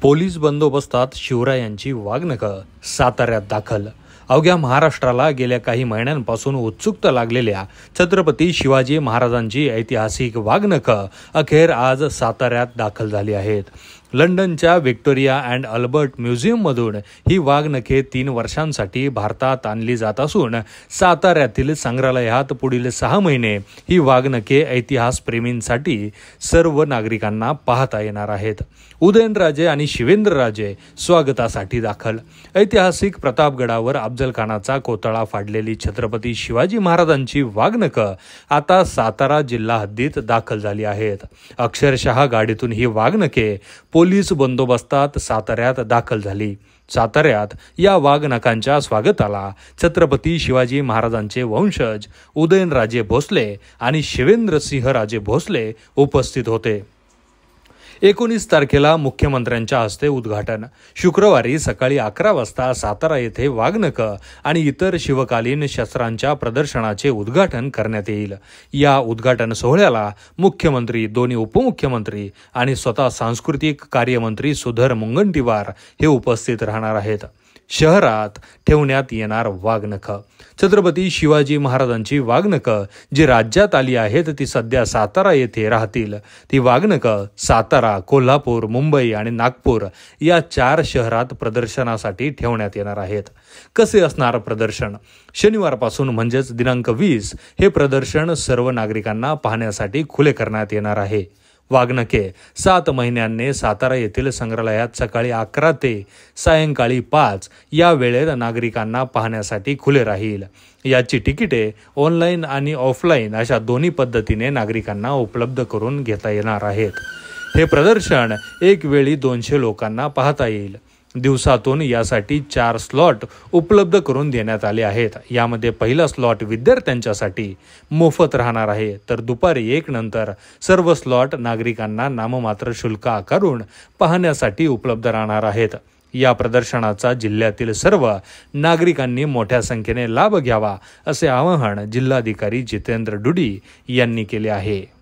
Police बंदोबस्तात शिवरायांची वाघनखं साताऱ्यात दाखल. अवघ्या महाराष्ट्राला गेल्या काही महिन्यांपासून उत्सुकता लागलेल्या छत्रपती शिवाजी महाराजांची ऐतिहासिक वाघनखं अखेर आज साताऱ्यात दाखल झाली आहेत. लंडनच्या व्हिक्टोरिया अँड अल्बर्ट म्युझियममधून ही वाघनखे 3 वर्षांसाठी भारतात आणली जात असून साताऱ्यातील संग्रहालयात पुढील 6 महिने ही वाघनखे इतिहासप्रेमींसाठी सर्व नागरिकांना पाहता येणार आहेत. उदयनराजे आणि शिवेंद्रराजे स्वागतासाठी दाखल. ऐतिहासिक प्रतापगडावर अफजल खानाचा कोतळा फाडलेली छत्रपती शिवाजी महाराजांची वाघनखं आता सातारा जिल्हा हद्दीत दाखल झाली आहेत. अक्षरशः गाडीतून ही वाघनखे पोलीस बंदोबस्तात साताऱ्यात दाखल झाली. साताऱ्यात या वाघनखांच्या स्वागताला छत्रपती शिवाजी महाराजांचे वंशज उदयनराजे भोसले आणि शिवेंद्रसिंहराजे भोसले उपस्थित होते. 19 तारखेला मुख्यमंत्र्यांच्या हस्ते उद्घाटन. शुक्रवारी सकाळी 11 वाजता सातारा येथे वाघनखं आणि इतर शिवकालीन शस्त्रांच्या प्रदर्शनाचे उद्घाटन करण्यात येईल. या उद्घाटन सोहळ्याला मुख्यमंत्री, दोन्ही उपमुख्यमंत्री आणि स्वतः सांस्कृतिक कार्यमंत्री सुधीर मुनगंटीवार हे उपस्थित राहणार आहेत. शहरात ठेवण्यात येणार वाघनखं. छत्रपती शिवाजी महाराजांची वाघनखं जी राज्यात आली आहेत ती सध्या सातारा येथे राहतील. ती वाघनखं सातारा, कोल्हापूर, मुंबई आणि नागपूर या 4 शहरात प्रदर्शनासाठी ठेवण्यात येणार आहेत. कसे असणार प्रदर्शन? शनिवारपासून म्हणजेच दिनांक 20 हे प्रदर्शन सर्व नागरिकांना पाहण्यासाठी खुले करण्यात येणार आहे. वाघनखे 7 महिन्यांनी सातारा येथील संग्रहालयात सकाळी 11 ते सायंकाळी 5 या वेळेत नागरिकांना पाहण्यासाठी खुले राहील. याची तिकिटे ऑनलाईन आणि ऑफलाईन अशा दोन्ही पद्धतीने नागरिकांना उपलब्ध करून घेता येणार आहेत. हे प्रदर्शन एक वेळी 200 लोकांना पाहता येईल. दिवसातून यासाठी 4 स्लॉट उपलब्ध करून देण्यात आले आहेत. यामध्ये पहिला स्लॉट विद्यार्थ्यांच्यासाठी मोफत राहणार आहे, तर दुपारी 1 नंतर सर्व स्लॉट नागरिकांना नाममात्र शुल्क आकारून पाहण्यासाठी उपलब्ध राहणार आहेत. या प्रदर्शनाचा जिल्ह्यातील सर्व नागरिकांनी मोठ्या संख्येने लाभ घ्यावा असे आवाहन जिल्हाधिकारी जितेंद्र डुडी यांनी केले आहे.